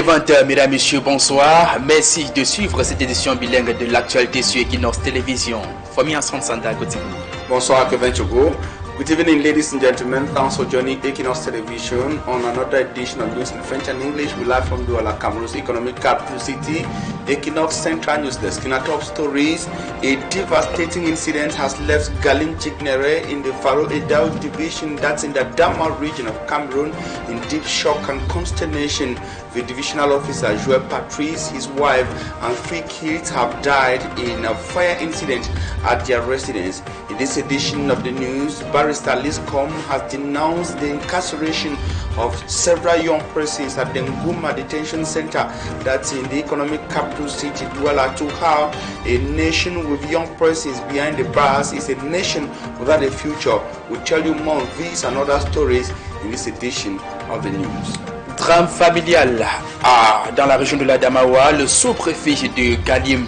20h, mesdames et messieurs, bonsoir. Merci de suivre cette édition bilingue de l'actualité sur Équinoxe Télévision. Famille ensemble Santa Gauthier. Bonsoir, Kevin Chogo. Good evening, ladies and gentlemen. Thanks for joining Équinoxe Television on another edition of News in French and English. We live from Douala, Cameroon's economic capital city. Équinoxe Central News Desk. In our top stories, a devastating incident has left Galim in the Faro Edao division, that's in the Dama region of Cameroon, in deep shock and consternation. The divisional officer, Jouée Patrice, his wife, and 3 kids have died in a fire incident at their residence. In this edition of the news, Barrister Liz Com has denounced the incarceration of several young persons at the Nguma detention center, that's in the economic capital city, Douala, to how a nation with young persons behind the bars is a nation without a future. We'll tell you more of these and other stories in this edition of the news. Drame familial dans la région de la Damawa, le sous-préfet de Galim,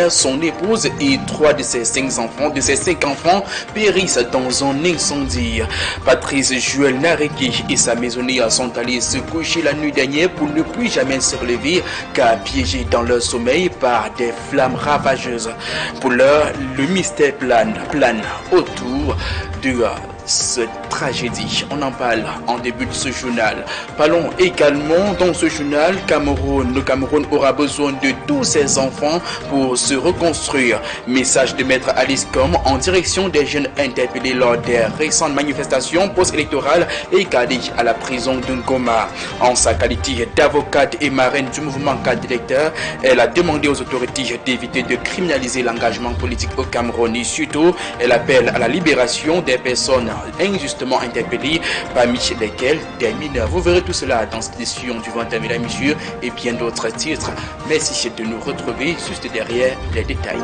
son épouse et 3 de ses 5 enfants périssent dans un incendie. Patrice Joël Nareki et sa maisonnière sont allés se coucher la nuit dernière pour ne plus jamais se relever car piégés dans leur sommeil par des flammes ravageuses. Pour l'heure, le mystère plane autour de cette tragédie. On en parle en début de ce journal. Parlons également dans ce journal, le Cameroun aura besoin de tous ses enfants pour se reconstruire. Message de maître Alice Com en direction des jeunes interpellés lors des récentes manifestations post-électorales et gardés à la prison de Ngoma. En sa qualité d'avocate et marraine du mouvement cadre d'électeurs, elle a demandé aux autorités d'éviter de criminaliser l'engagement politique au Cameroun et surtout, elle appelle à la libération des personnes injustement interpellés, parmi lesquels des mineurs. Vous verrez tout cela dans cette édition du 20h, mesdames et messieurs, et bien d'autres titres. Merci de nous retrouver juste derrière les détails.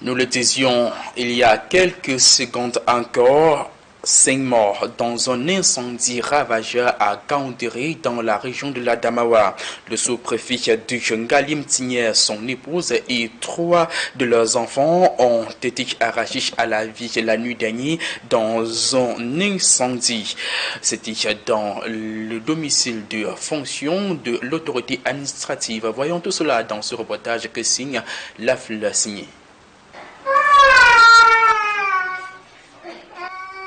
Nous le disions il y a quelques secondes encore. 5 morts dans un incendie ravageur à Gaoundéré dans la région de la Damawa. Le sous-préfet de Galim, son épouse et 3 de leurs enfants ont été arrachés à la vie la nuit dernière dans un incendie. C'était dans le domicile de fonction de l'autorité administrative. Voyons tout cela dans ce reportage que signe la fleur signée.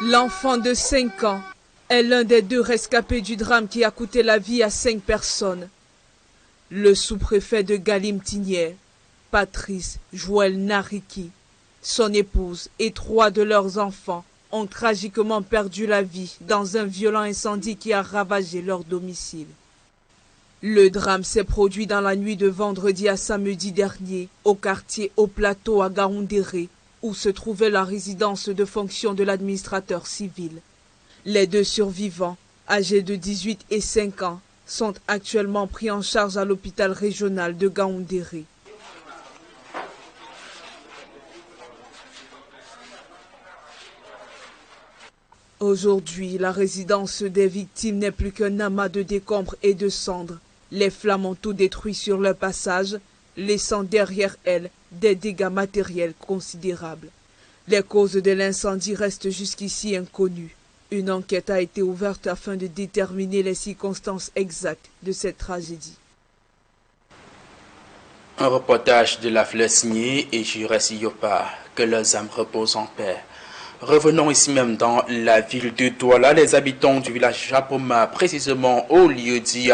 L'enfant de 5 ans est l'un des 2 rescapés du drame qui a coûté la vie à 5 personnes. Le sous-préfet de Galim, Patrice Joël Nareki, son épouse et 3 de leurs enfants ont tragiquement perdu la vie dans un violent incendie qui a ravagé leur domicile. Le drame s'est produit dans la nuit de vendredi à samedi dernier au quartier Au Plateau à Gaoundéré, où se trouvait la résidence de fonction de l'administrateur civil. Les 2 survivants, âgés de 18 et 5 ans, sont actuellement pris en charge à l'hôpital régional de Gaoundéré. Aujourd'hui, la résidence des victimes n'est plus qu'un amas de décombres et de cendres. Les flammes ont tout détruit sur leur passage, laissant derrière elles des dégâts matériels considérables. Les causes de l'incendie restent jusqu'ici inconnues. Une enquête a été ouverte afin de déterminer les circonstances exactes de cette tragédie. Un reportage de la fleur signée et Jurès Yopa, que leurs âmes reposent en paix. Revenons ici même dans la ville de Douala. Les habitants du village Japoma, précisément au lieu dit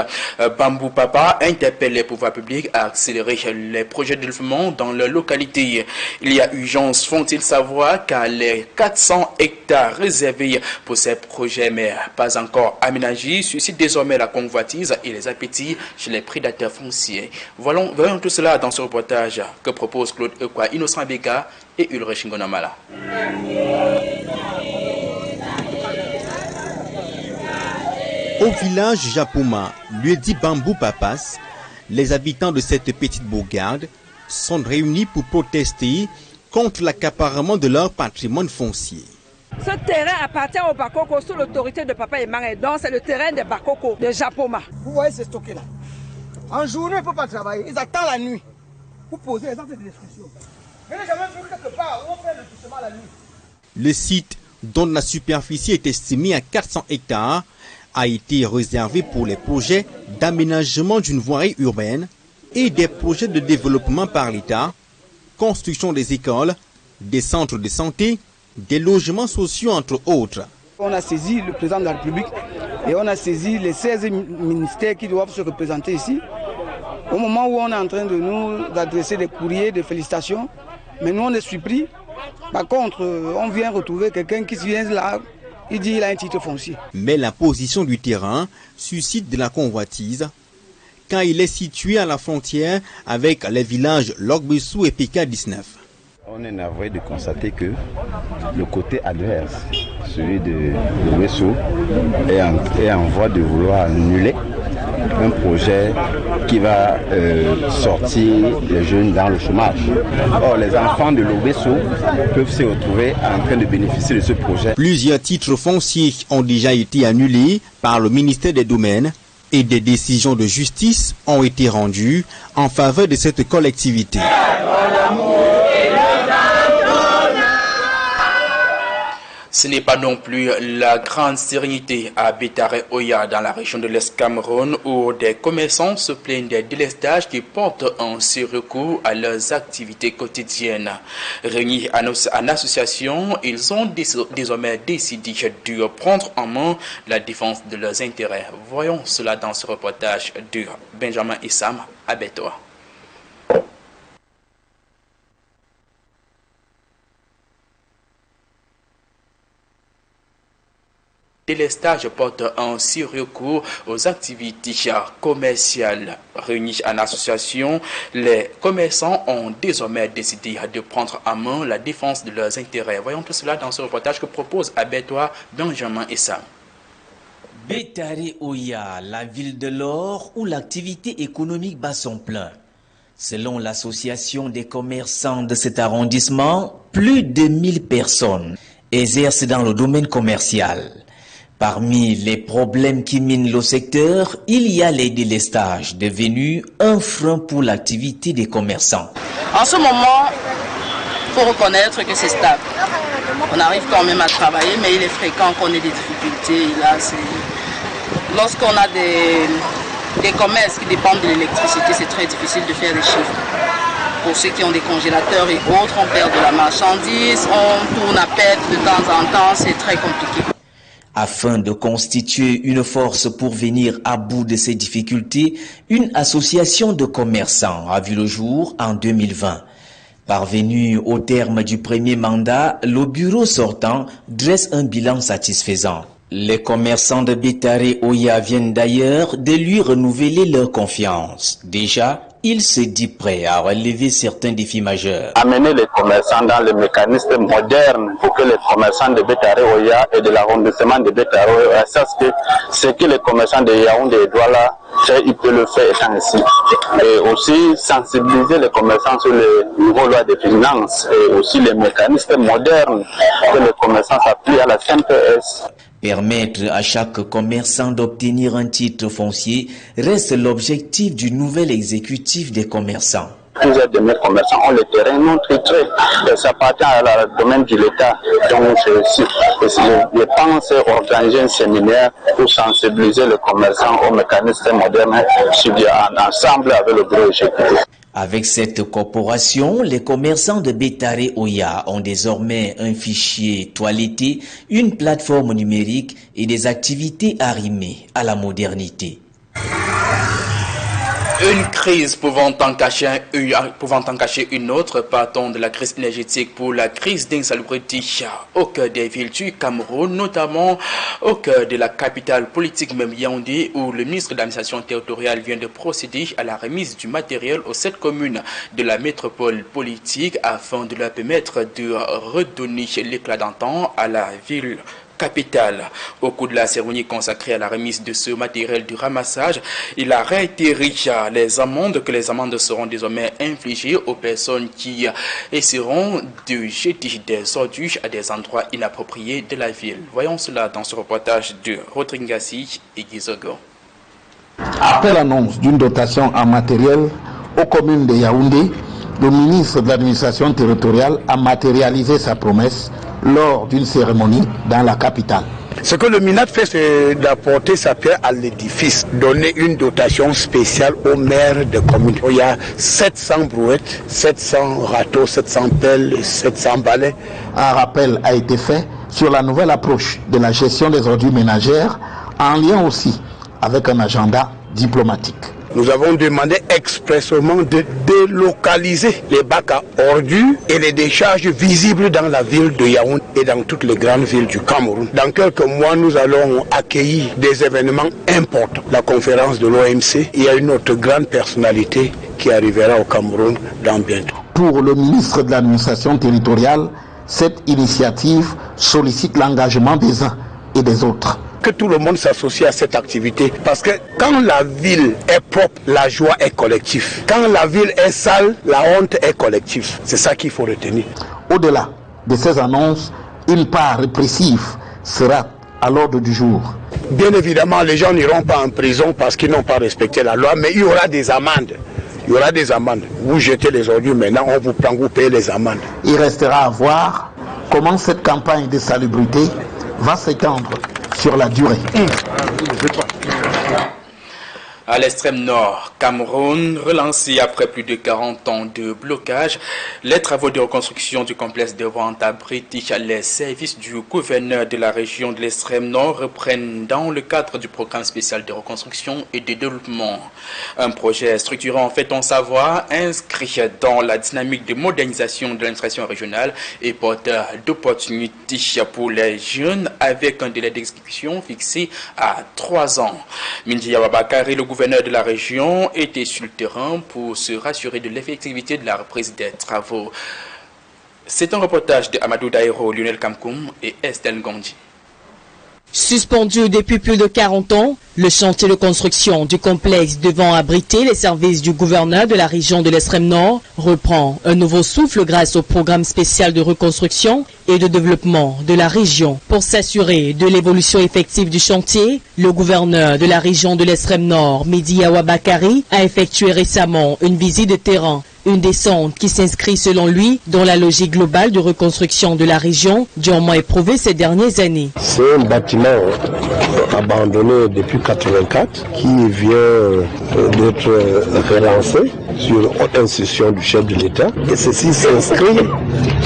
Bambou Papa, interpellent les pouvoirs publics à accélérer les projets de développement dans leur localité. Il y a urgence, font-ils savoir, car les 400 hectares réservés pour ces projets, mais pas encore aménagés, suscitent désormais la convoitise et les appétits chez les prédateurs fonciers. Voyons tout cela dans ce reportage que propose Claude Ekwa, Innocent Beka et Ulrich Ngonamala. Au village Japoma, lieu dit Bambou Papas, les habitants de cette petite bourgade sont réunis pour protester contre l'accaparement de leur patrimoine foncier. Ce terrain appartient aux Bakoko sous l'autorité de Papa Emmanuel. Donc c'est le terrain des Bakoko de Japoma. Vous voyez, c'est stocké là. En journée, il ne faut pas travailler. Ils attendent la nuit. pour poser les actes de destruction. Je n'ai jamais vu quelque part où on fait le touchement la nuit. Le site, dont la superficie est estimée à 400 hectares, a été réservé pour les projets d'aménagement d'une voirie urbaine et des projets de développement par l'État, construction des écoles, des centres de santé, des logements sociaux entre autres. On a saisi le président de la République et on a saisi les 16 ministères qui doivent se représenter ici. Au moment où on est en train de nous adresser des courriers de félicitations, mais nous on est surpris. Par contre, on vient retrouver quelqu'un qui vient là, il dit qu'il a un titre foncier. Mais la position du terrain suscite de la convoitise, quand il est situé à la frontière avec les villages Logbessou et PK19. On est navré de constater que le côté adverse, celui de Logbessou, est en voie de vouloir annuler un projet qui va sortir les jeunes dans le chômage. Or, les enfants de Logbessou peuvent se retrouver en train de bénéficier de ce projet. Plusieurs titres fonciers ont déjà été annulés par le ministère des Domaines et des décisions de justice ont été rendues en faveur de cette collectivité. Ce n'est pas non plus la grande sérénité à Bétaré-Oya dans la région de l'Est Cameroun où des commerçants se plaignent des délestages qui portent un surcoût à leurs activités quotidiennes. Réunis en association, ils ont désormais décidé de prendre en main la défense de leurs intérêts. Voyons cela dans ce reportage de Benjamin Issam à Bétoa. Délestage porte un surcoût aux activités commerciales. Réunis en association, les commerçants ont désormais décidé de prendre en main la défense de leurs intérêts. Voyons tout cela dans ce reportage que propose à Bétoa Benjamin Issam. Bétaré-Oya, la ville de l'or où l'activité économique bat son plein. Selon l'association des commerçants de cet arrondissement, plus de 1000 personnes exercent dans le domaine commercial. Parmi les problèmes qui minent le secteur, il y a les délestages, devenus un frein pour l'activité des commerçants. En ce moment, il faut reconnaître que c'est stable. On arrive quand même à travailler, mais il est fréquent qu'on ait des difficultés. Lorsqu'on a des commerces qui dépendent de l'électricité, c'est très difficile de faire des chiffres. Pour ceux qui ont des congélateurs et autres, on perd de la marchandise, on tourne à perte de temps en temps, c'est très compliqué. Afin de constituer une force pour venir à bout de ces difficultés, une association de commerçants a vu le jour en 2020. Parvenu au terme du premier mandat, le bureau sortant dresse un bilan satisfaisant. Les commerçants de Bétaré-Oya viennent d'ailleurs de lui renouveler leur confiance. Déjà, il se dit prêt à relever certains défis majeurs. Amener les commerçants dans le mécanisme moderne pour que les commerçants de Bétaré-Oya et de l'arrondissement de Bétaré-Oya sachent que ce que les commerçants de Yaoundé et Douala, ils peuvent le faire étant ici. Et aussi sensibiliser les commerçants sur les nouveaux lois de finances et aussi les mécanismes modernes que les commerçants s'appuient à la CNPS. Permettre à chaque commerçant d'obtenir un titre foncier reste l'objectif du nouvel exécutif des commerçants. Plusieurs de mes commerçants ont le terrain non titré et ça appartient à le domaine de l'État. Donc je pense organiser un séminaire pour sensibiliser les commerçants aux mécanismes modernes ensemble avec le bureau exécutif. Avec cette corporation, les commerçants de Bétaré-Oya ont désormais un fichier toiletté, une plateforme numérique et des activités arrimées à la modernité. Une crise pouvant en cacher une autre, partons de la crise énergétique pour la crise d'insalubrité au cœur des villes du Cameroun, notamment au cœur de la capitale politique même Yaoundé, où le ministre de l'administration territoriale vient de procéder à la remise du matériel aux 7 communes de la métropole politique afin de leur permettre de redonner l'éclat d'antan à la ville capitale. Au cours de la cérémonie consacrée à la remise de ce matériel de ramassage, il a réitéré que les amendes seront désormais infligées aux personnes qui essaieront de jeter des ordures à des endroits inappropriés de la ville. Voyons cela dans ce reportage de Rodringassi et Gizogo. Après l'annonce d'une dotation en matériel aux communes de Yaoundé, le ministre de l'administration territoriale a matérialisé sa promesse lors d'une cérémonie dans la capitale. Ce que le MINAT fait, c'est d'apporter sa pierre à l'édifice, donner une dotation spéciale aux maires de communes. Il y a 700 brouettes, 700 râteaux, 700 pelles, 700 balais. Un rappel a été fait sur la nouvelle approche de la gestion des ordures ménagères, en lien aussi avec un agenda diplomatique. Nous avons demandé expressément de délocaliser les bacs à ordures et les décharges visibles dans la ville de Yaoundé et dans toutes les grandes villes du Cameroun. Dans quelques mois, nous allons accueillir des événements importants. La conférence de l'OMC, il y a une autre grande personnalité qui arrivera au Cameroun dans bientôt. Pour le ministre de l'administration territoriale, cette initiative sollicite l'engagement des uns et des autres. Que tout le monde s'associe à cette activité. Parce que quand la ville est propre, la joie est collective. Quand la ville est sale, la honte est collective. C'est ça qu'il faut retenir. Au-delà de ces annonces, une part répressive sera à l'ordre du jour. Bien évidemment, les gens n'iront pas en prison parce qu'ils n'ont pas respecté la loi, mais il y aura des amendes. Il y aura des amendes. Vous jetez les ordures, maintenant on vous prend, vous payez les amendes. Il restera à voir comment cette campagne de salubrité va s'étendre sur la durée. À l'extrême nord, Cameroun, relancé après plus de 40 ans de blocage, les travaux de reconstruction du complexe de vente abritent les services du gouverneur de la région de l'extrême nord reprennent dans le cadre du programme spécial de reconstruction et de développement. Un projet structurant en fait en savoir, inscrit dans la dynamique de modernisation de l'administration régionale et porteur d'opportunités pour les jeunes avec un délai d'exécution fixé à 3 ans. Mindia Wabakari, le gouverneur de la région, était sur le terrain pour se rassurer de l'effectivité de la reprise des travaux. C'est un reportage de Amadou Daïro, Lionel Kamkoum et Estelle Gondi. Suspendu depuis plus de 40 ans, le chantier de construction du complexe devant abriter les services du gouverneur de la région de l'extrême nord reprend un nouveau souffle grâce au programme spécial de reconstruction et de développement de la région. Pour s'assurer de l'évolution effective du chantier, le gouverneur de la région de l'extrême nord, Midi Awabakari, a effectué récemment une visite de terrain. Une descente qui s'inscrit selon lui dans la logique globale de reconstruction de la région, durement éprouvée ces dernières années. C'est un bâtiment abandonné depuis 1984 qui vient d'être relancé sur instruction du chef de l'État. Et ceci s'inscrit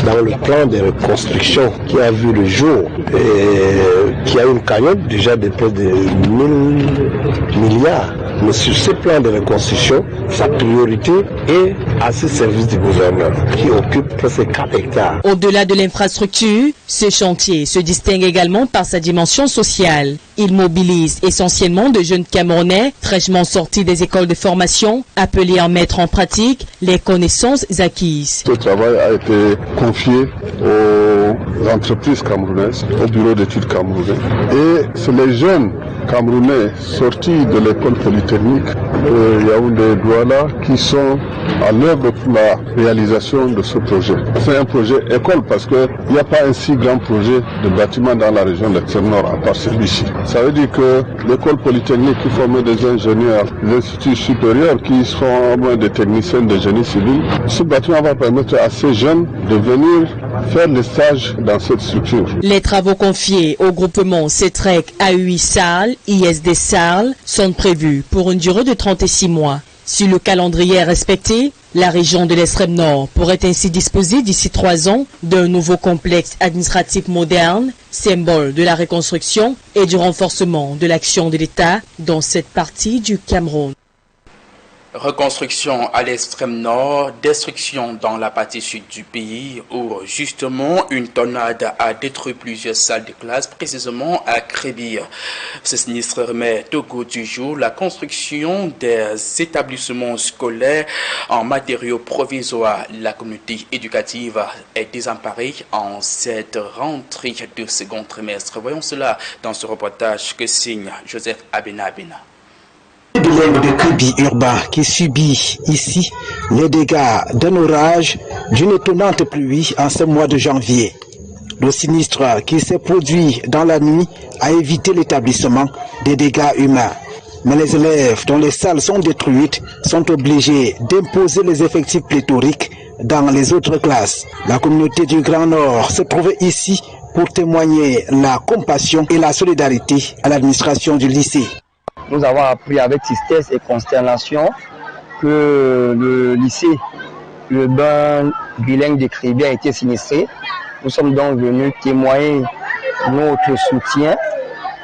dans le plan de reconstruction qui a vu le jour et qui a une cagnotte déjà de près de 1000 milliards. Mais sur ce plan de reconstruction, sa priorité est à ce service du gouverneur qui occupe presque 4 hectares. Au-delà de l'infrastructure, ce chantier se distingue également par sa dimension sociale. Il mobilise essentiellement de jeunes Camerounais fraîchement sortis des écoles de formation, appelés à mettre en pratique les connaissances acquises. Ce travail a été confié aux entreprises camerounaises, au bureau d'études camerounais. Et c'est les jeunes Camerounais sortis de l'école polytechnique de Yaoundé-Douala qui sont à l'œuvre pour la réalisation de ce projet. C'est un projet école parce qu'il n'y a pas un si grand projet de bâtiment dans la région de l'extrême nord à part celui-ci. Ça veut dire que l'école polytechnique qui forme des ingénieurs, les instituts supérieurs qui forment des techniciens de génie civil, ce bâtiment va permettre à ces jeunes de venir faire les stages dans cette structure. Les travaux confiés au groupement CETREC AUI Sarl, ISD Sarl, sont prévus pour une durée de 36 mois. Si le calendrier est respecté, la région de l'extrême nord pourrait ainsi disposer d'ici 3 ans d'un nouveau complexe administratif moderne, symbole de la reconstruction et du renforcement de l'action de l'État dans cette partie du Cameroun. Reconstruction à l'extrême nord, destruction dans la partie sud du pays où justement une tornade a détruit plusieurs salles de classe, précisément à Krébir. Ce sinistre remet au goût du jour la construction des établissements scolaires en matériaux provisoires. La communauté éducative est désemparée en cette rentrée de second trimestre. Voyons cela dans ce reportage que signe Joseph Abena. Bilingue de Kribi urbain qui subit ici les dégâts d'un orage d'une étonnante pluie en ce mois de janvier. Le sinistre qui s'est produit dans la nuit a évité l'établissement des dégâts humains. Mais les élèves dont les salles sont détruites sont obligés d'imposer les effectifs pléthoriques dans les autres classes. La communauté du Grand Nord se trouvait ici pour témoigner la compassion et la solidarité à l'administration du lycée. Nous avons appris avec tristesse et consternation que le lycée urbain bilingue de Kribi a été sinistré. Nous sommes donc venus témoigner notre soutien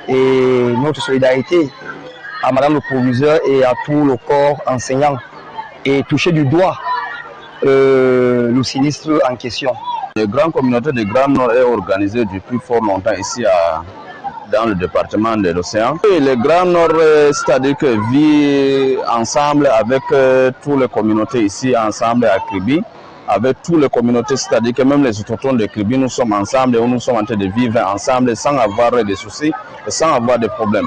et notre solidarité à Madame le proviseur et à tout le corps enseignant et toucher du doigt le sinistre en question. La grande communauté de Grand Nord est organisée depuis fort longtemps ici dans le département de l'Océan. Le Grand Nord, c'est-à-dire que vit ensemble avec toutes les communautés ici, ensemble à Kribi, avec toutes les communautés, c'est-à-dire que même les autochtones de Kribi, nous sommes ensemble et nous sommes en train de vivre ensemble sans avoir de soucis et sans avoir de problèmes.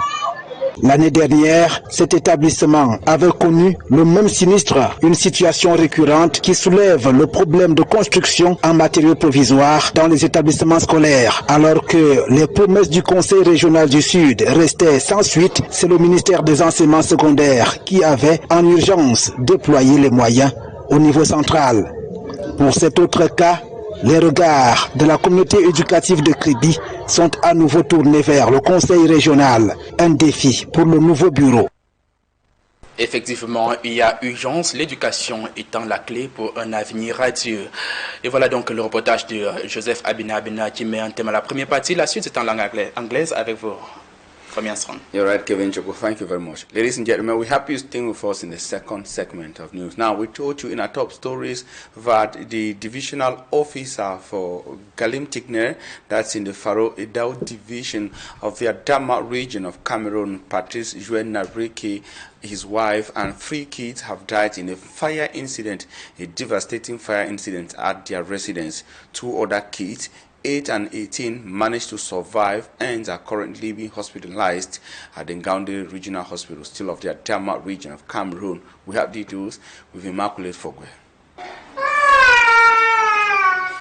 L'année dernière, cet établissement avait connu le même sinistre, une situation récurrente qui soulève le problème de construction en matériaux provisoires dans les établissements scolaires. Alors que les promesses du Conseil régional du Sud restaient sans suite, c'est le ministère des enseignements secondaires qui avait en urgence déployé les moyens au niveau central. Pour cet autre cas, les regards de la communauté éducative de Kribi sont à nouveau tournés vers le conseil régional, un défi pour le nouveau bureau. Effectivement, il y a urgence, l'éducation étant la clé pour un avenir radieux. Et voilà donc le reportage de Joseph Abina qui met un thème à la première partie. La suite c'est en langue anglaise avec vous. You're right, Kevin Choko. Thank you very much. Ladies and gentlemen, we have you staying with us in the second segment of news. Now, we told you in our top stories that the divisional officer for Galim Tigner, that's in the Faro Edao division of the Adama region of Cameroon, Patrice Jouet, his wife and 3 kids have died in a fire incident, a devastating fire incident at their residence. 2 other kids, 8 and 18, managed to survive and are currently being hospitalized at the Ngaoundé Regional Hospital, still of the Adama region of Cameroon. We have details with Immaculate Fogwe.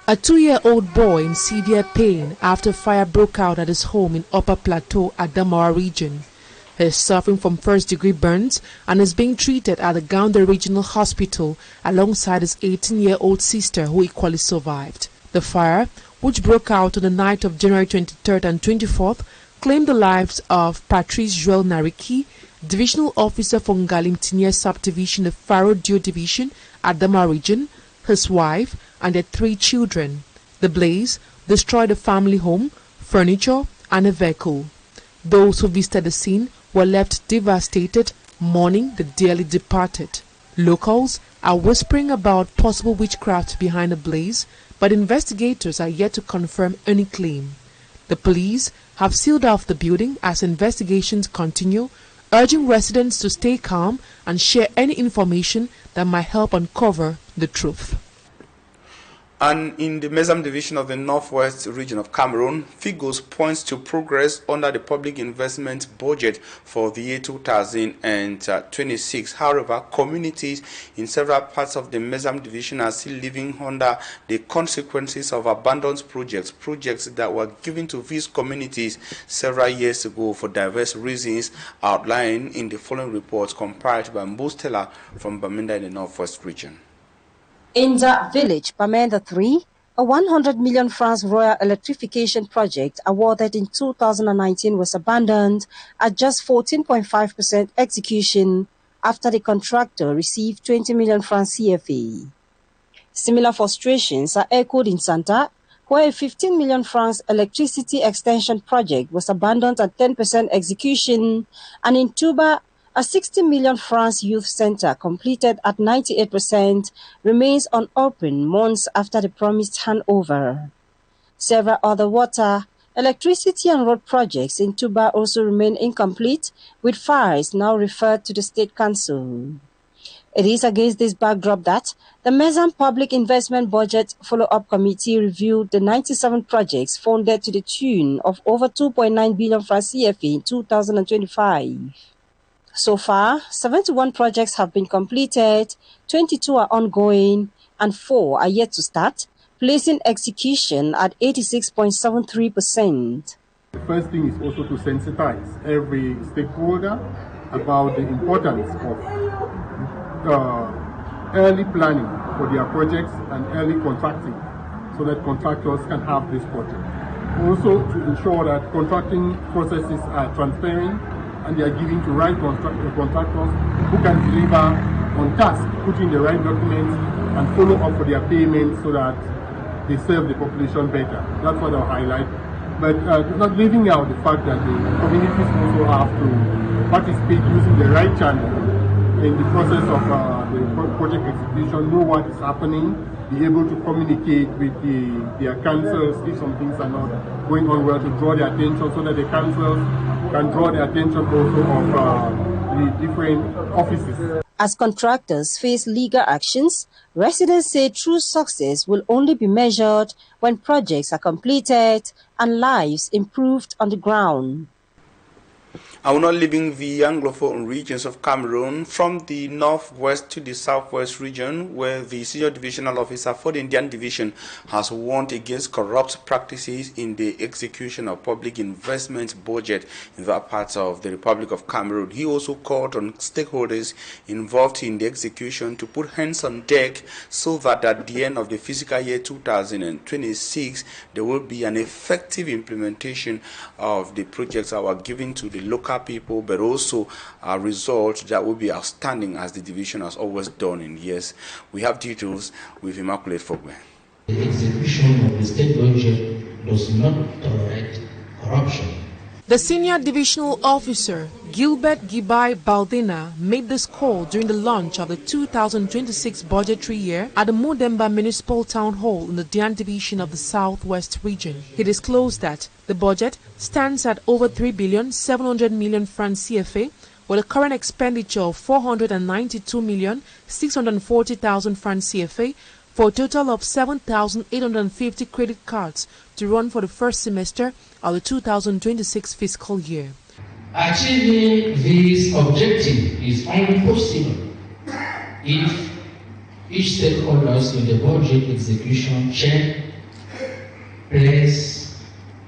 A 2-year-old boy in severe pain after fire broke out at his home in Upper Plateau, Adamawa region. He is suffering from first-degree burns and is being treated at the Ngaoundé Regional Hospital alongside his 18-year-old sister who equally survived. The fire, which broke out on the night of January 23rd and 24th, claimed the lives of Patrice Joel Nariki, Divisional Officer for Galim Tigner Subdivision of Faro Dio Division, Adama Region, his wife, and their 3 children. The blaze destroyed a family home, furniture, and a vehicle. Those who visited the scene were left devastated, mourning the dearly departed. Locals are whispering about possible witchcraft behind the blaze, but investigators are yet to confirm any claim. The police have sealed off the building as investigations continue, urging residents to stay calm and share any information that might help uncover the truth. And in the Mezam division of the Northwest region of Cameroon, figures points to progress under the public investment budget for the year 2026. However, communities in several parts of the Mezam division are still living under the consequences of abandoned projects that were given to these communities several years ago for diverse reasons outlined in the following report compiled by Mbustela from Bamenda in the Northwest region. In that village, Bamenda 3, a 100 million francs royal electrification project awarded in 2019 was abandoned at just 14.5% execution after the contractor received 20 million francs CFA. Similar frustrations are echoed in Santa, where a 15 million francs electricity extension project was abandoned at 10% execution, and in Tuba, a 60 million francs youth center completed at 98% remains unopened months after the promised handover. Several other water, electricity and road projects in Tuba also remain incomplete, with files now referred to the State Council. It is against this backdrop that the Mezam Public Investment Budget Follow-up Committee reviewed the 97 projects funded to the tune of over 2.9 billion francs CFA in 2025. So far, 71 projects have been completed, 22 are ongoing, and 4 are yet to start, placing execution at 86.73%. The first thing is also to sensitize every stakeholder about the importance of early planning for their projects and early contracting so that contractors can have this project. Also to ensure that contracting processes are transparent and they are given to right contractors who can deliver on task, put in the right documents and follow up for their payments so that they serve the population better. That's what I'll highlight. But not leaving out the fact that the communities also have to participate using the right channel in the process of the project execution, know what is happening, be able to communicate with their councils if some things are not going on well, to draw their attention so that the councils can draw the attention also of the different offices. As contractors face legal actions, residents say true success will only be measured when projects are completed and lives improved on the ground. I will not leaving the Anglophone regions of Cameroon from the northwest to the southwest region, where the senior divisional officer for the Indian division has warned against corrupt practices in the execution of public investment budget in that part of the Republic of Cameroon. He also called on stakeholders involved in the execution to put hands on deck so that at the end of the fiscal year 2026 there will be an effective implementation of the projects that were given to the local people, but also a result that will be outstanding as the division has always done in years. We have details with Immaculate Fogwe. The execution of the state budget does not tolerate corruption. The senior divisional officer, Gilbert Gibai Baldina, made this call during the launch of the 2026 budgetary year at the Modemba Municipal Town Hall in the Dian Division of the Southwest region. He disclosed that the budget stands at over 3,700 million francs CFA, with a current expenditure of 492,640,000 francs CFA, for a total of 7,850 credit cards to run for the first semester of the 2026 fiscal year. Achieving this objective is only possible if each stakeholders in the budget execution chain plays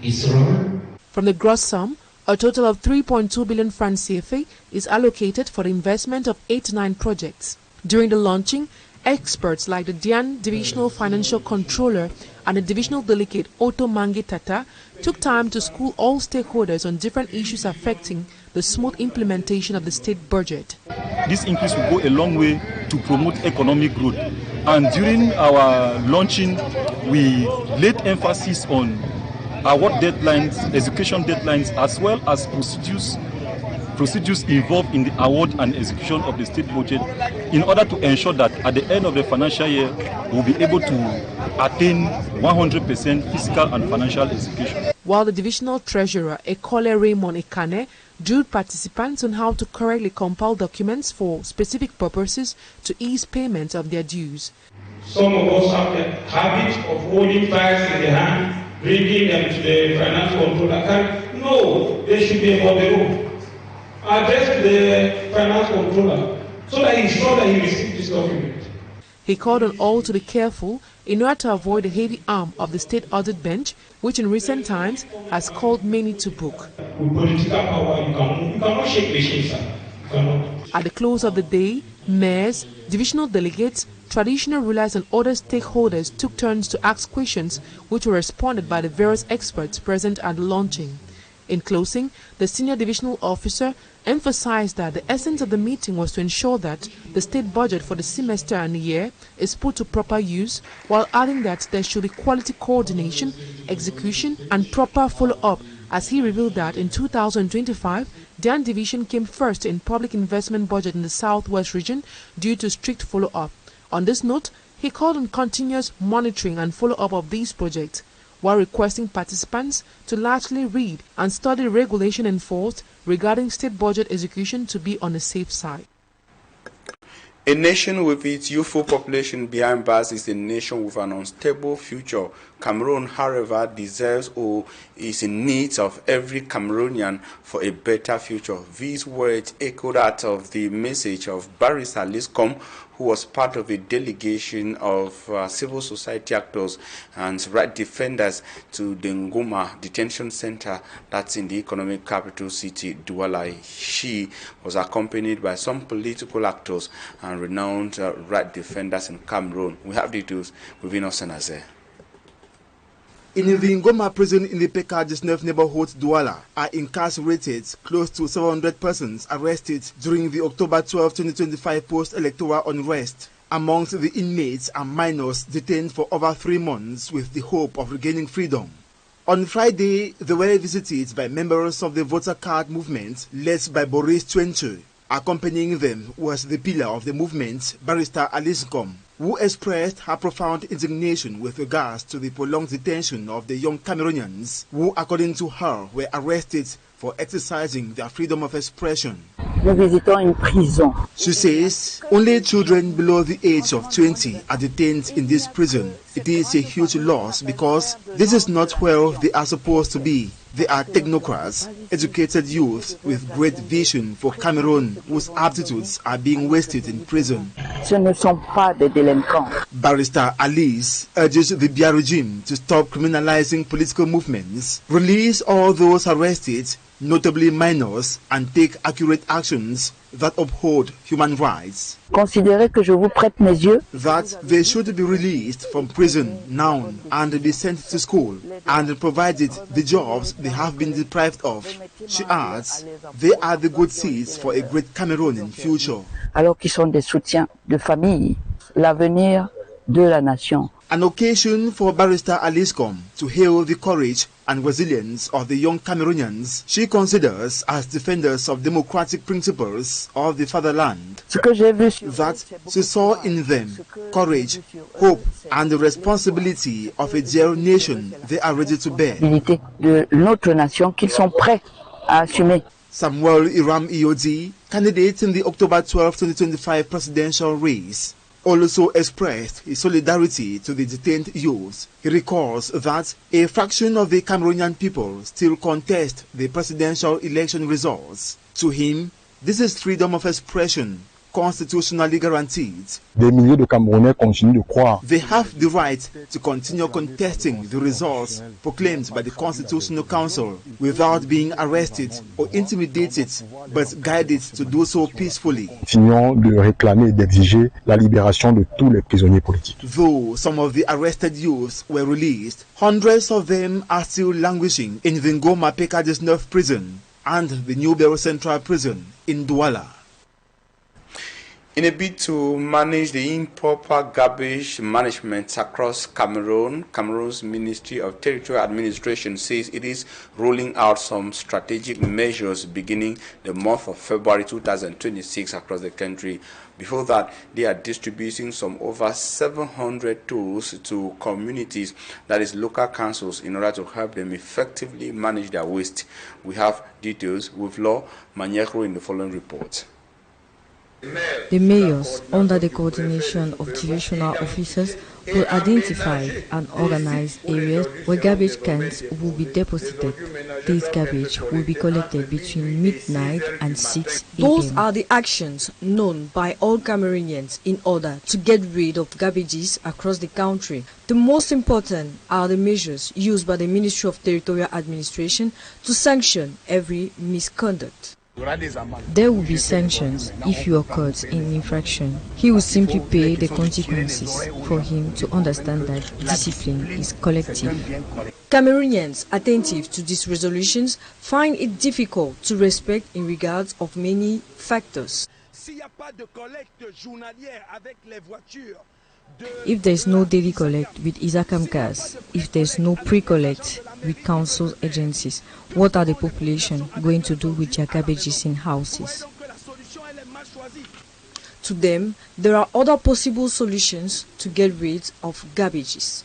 its role. From the gross sum, a total of 3.2 billion francs CFA is allocated for the investment of 89 projects. During the launching, experts like the Dian Divisional Financial Controller and the Divisional Delegate Otto Mangi Tata took time to school all stakeholders on different issues affecting the smooth implementation of the state budget. This increase will go a long way to promote economic growth. And during our launching, we laid emphasis on award deadlines, execution deadlines, as well as procedures involved in the award and execution of the state budget, in order to ensure that at the end of the financial year, we'll be able to attain 100% fiscal and financial execution. While the divisional treasurer, Ekole Raymond Ekane, drilled participants on how to correctly compile documents for specific purposes to ease payment of their dues. Some of us have the habit of holding files in the hand, bringing them to the finance controller. No, they should be above the road. Address the finance controller so that he's sure that he received this document. He called on all to be careful in order to avoid the heavy arm of the state audit bench, which in recent times has called many to book. With political power, you cannot shake the shake, sir. At the close of the day, mayors, divisional delegates, traditional rulers and other stakeholders took turns to ask questions, which were responded by the various experts present at the launching. In closing, the senior divisional officer emphasized that the essence of the meeting was to ensure that the state budget for the semester and the year is put to proper use, while adding that there should be quality coordination, execution and proper follow-up, as he revealed that in 2025, Dian Division came first in public investment budget in the southwest region due to strict follow-up. On this note, he called on continuous monitoring and follow-up of these projects, while requesting participants to largely read and study regulation enforced regarding state budget execution to be on the safe side. A nation with its youthful population behind bars is a nation with an unstable future, Cameroon, however, deserves or is in need of every Cameroonian for a better future. These words echo that of the message of Barrister Liscom, who was part of a delegation of civil society actors and right defenders to the Ngoma Detention Center that's in the economic capital city, Douala. She was accompanied by some political actors and renowned right defenders in Cameroon. We have details with Équinoxe. In the Ngoma prison in the PK19 neighborhood Douala are incarcerated close to 700 persons arrested during the October 12, 2025 post-electoral unrest. Amongst the inmates are minors detained for over 3 months with the hope of regaining freedom. On Friday, they were visited by members of the voter card movement led by Boris Twenche. Accompanying them was the pillar of the movement, Barrister Liscom, who expressed her profound indignation with regards to the prolonged detention of the young Cameroonians who, according to her, were arrested for exercising their freedom of expression. She says only children below the age of 20 are detained in this prison. It is a huge loss because this is not where they are supposed to be. They are technocrats, educated youth with great vision for Cameroon whose aptitudes are being wasted in prison. Barrister Alice urges the Biya regime to stop criminalizing political movements, release all those arrested, notably minors, and take accurate actions that uphold human rights. Considérez que je vous prête mes yeux. That they should be released from prison now and be sent to school and provided the jobs they have been deprived of. She adds, they are the good seeds for a great Cameroon in future. Alors qu'ils sont des soutiens de famille, l'avenir de la nation. An occasion for Barrister Liscom to hail the courage and resilience of the young Cameroonians she considers as defenders of democratic principles of the fatherland. That she saw in them courage, hope, and the responsibility of a dear nation they are ready to bear. De notre nation qu'ils sont prêts à assumer. Samuel Iram Iodi, candidate in the October 12, 2025 presidential race, also expressed his solidarity to the detained youth. He recalls that a fraction of the Cameroonian people still contest the presidential election results. To him, this is freedom of expression, constitutionally guaranteed. Des milliers de Camerounais continuent de croire. They have the right to continue contesting the results proclaimed by the Constitutional Council without being arrested or intimidated, but guided to do so peacefully. Continuons de réclamer et d'exiger la libération de tous les prisonniers politiques. Though some of the arrested youths were released, hundreds of them are still languishing in the Ngoma PK19 prison and the New Bureau Central Prison in Douala. In a bid to manage the improper garbage management across Cameroon, Cameroon's Ministry of Territorial Administration says it is rolling out some strategic measures beginning the month of February 2026 across the country. Before that, they are distributing some over 700 tools to communities, that is local councils, in order to help them effectively manage their waste. We have details with Law Manyekro in the following report. The mayors, under the coordination of divisional officers, will identify and organize areas where garbage cans will be deposited. This garbage will be collected between midnight and 6 a.m. Those are the actions known by all Cameroonians in order to get rid of garbages across the country. The most important are the measures used by the Ministry of Territorial Administration to sanction every misconduct. There will be sanctions if you are caught in infraction. He will simply pay the consequences for him to understand that discipline is collective. Cameroonians attentive to these resolutions find it difficult to respect in regards of many factors. If there is no daily collect with Isakam cars, if there is no pre-collect with council agencies, what are the population going to do with their garbages in houses? To them, there are other possible solutions to get rid of garbages.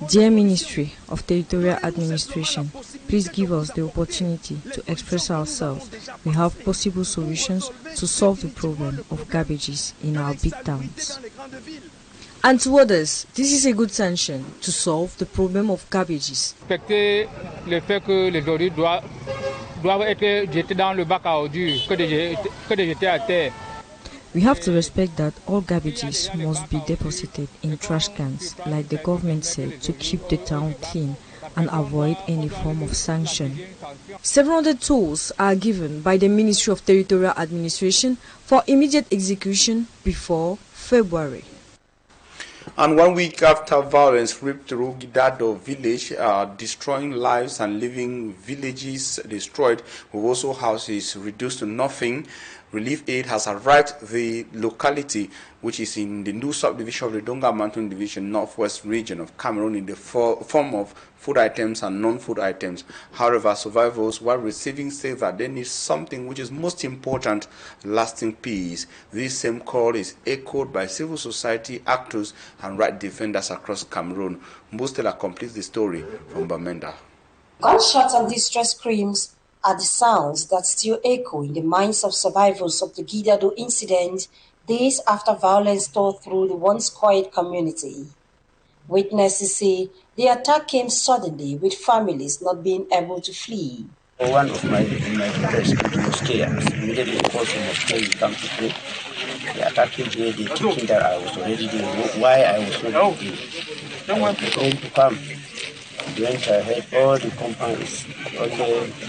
Dear Ministry of Territorial Administration, please give us the opportunity to express ourselves. We have possible solutions to solve the problem of garbages in our big towns. And to others, this is a good sanction to solve the problem of garbages. Respecter le fait que les ordures doivent être jetés dans le bac à ordures que de jeter à terre. We have to respect that all garbages must be deposited in trash cans, like the government said, to keep the town clean and avoid any form of sanction. 700 tools are given by the Ministry of Territorial Administration for immediate execution before February. And 1 week after violence ripped through Gadoro village, destroying lives and leaving villages destroyed, with also houses reduced to nothing, relief aid has arrived the locality, which is in the new subdivision of the Donga Mountain Division, northwest region of Cameroon, in the form of food items and non-food items. However, survivors, while receiving, say that they need something which is most important: lasting peace. This same call is echoed by civil society actors and right defenders across Cameroon. Mbustela completes the story from Bamenda. Gunshots and distress screams are the sounds that still echo in the minds of survivors of the Gadoro incident days after violence tore through the once quiet community. Witnesses say the attack came suddenly, with families not being able to flee. One of my brothers went to mosque, immediately called to mosque, we come to pray. The attack came here, they thinking that I was already there. Why I was not there? I was going to come. When I heard all the compound is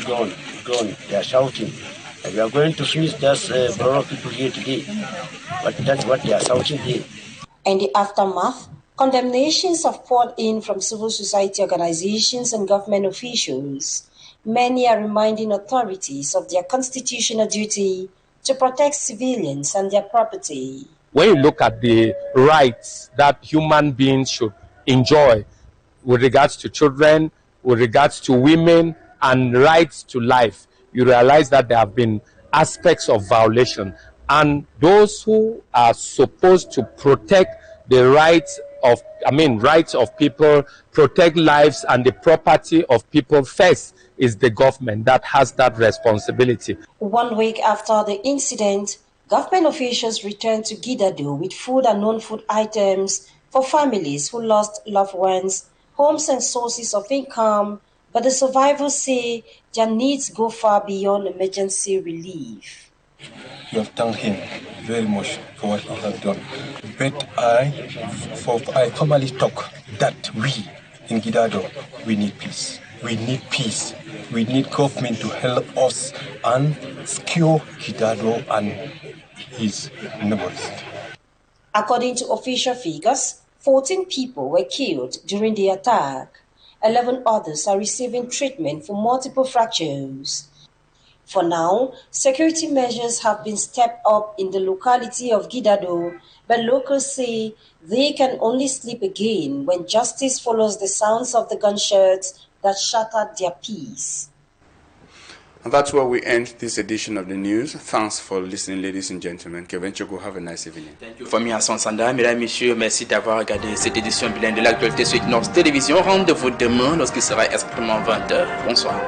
gone, they are shouting. We are going to finish just borrow people here today. But that's what they are shouting here. In the aftermath, condemnations have poured in from civil society organizations and government officials. Many are reminding authorities of their constitutional duty to protect civilians and their property. When you look at the rights that human beings should enjoy with regards to children, with regards to women, and rights to life, you realize that there have been aspects of violation. And those who are supposed to protect the rights of people, protect lives and the property of people first, is the government that has that responsibility. 1 week after the incident, government officials returned to Gadoro with food and non-food items for families who lost loved ones, homes and sources of income, but the survivors say their needs go far beyond emergency relief. We have thanked him very much for what he has done. But I formally talk that we in Gadoro, we need peace. We need peace. We need government to help us and secure Gadoro and his neighbors. According to official figures, 14 people were killed during the attack. 11 others are receiving treatment for multiple fractures. For now, security measures have been stepped up in the locality of Gadoro, but locals say they can only sleep again when justice follows the sounds of the gunshots that shattered their peace. And that's where we end this edition of the news. Thanks for listening, ladies and gentlemen. Kevenchogo, have a nice evening. Thank you. Famille Hassan Sanda, mesdames, messieurs, merci d'avoir regardé cette édition bilingue de l'actualité sur Équinoxe Télévision. Rendez-vous demain lorsqu'il sera exactement 20h. Bonsoir.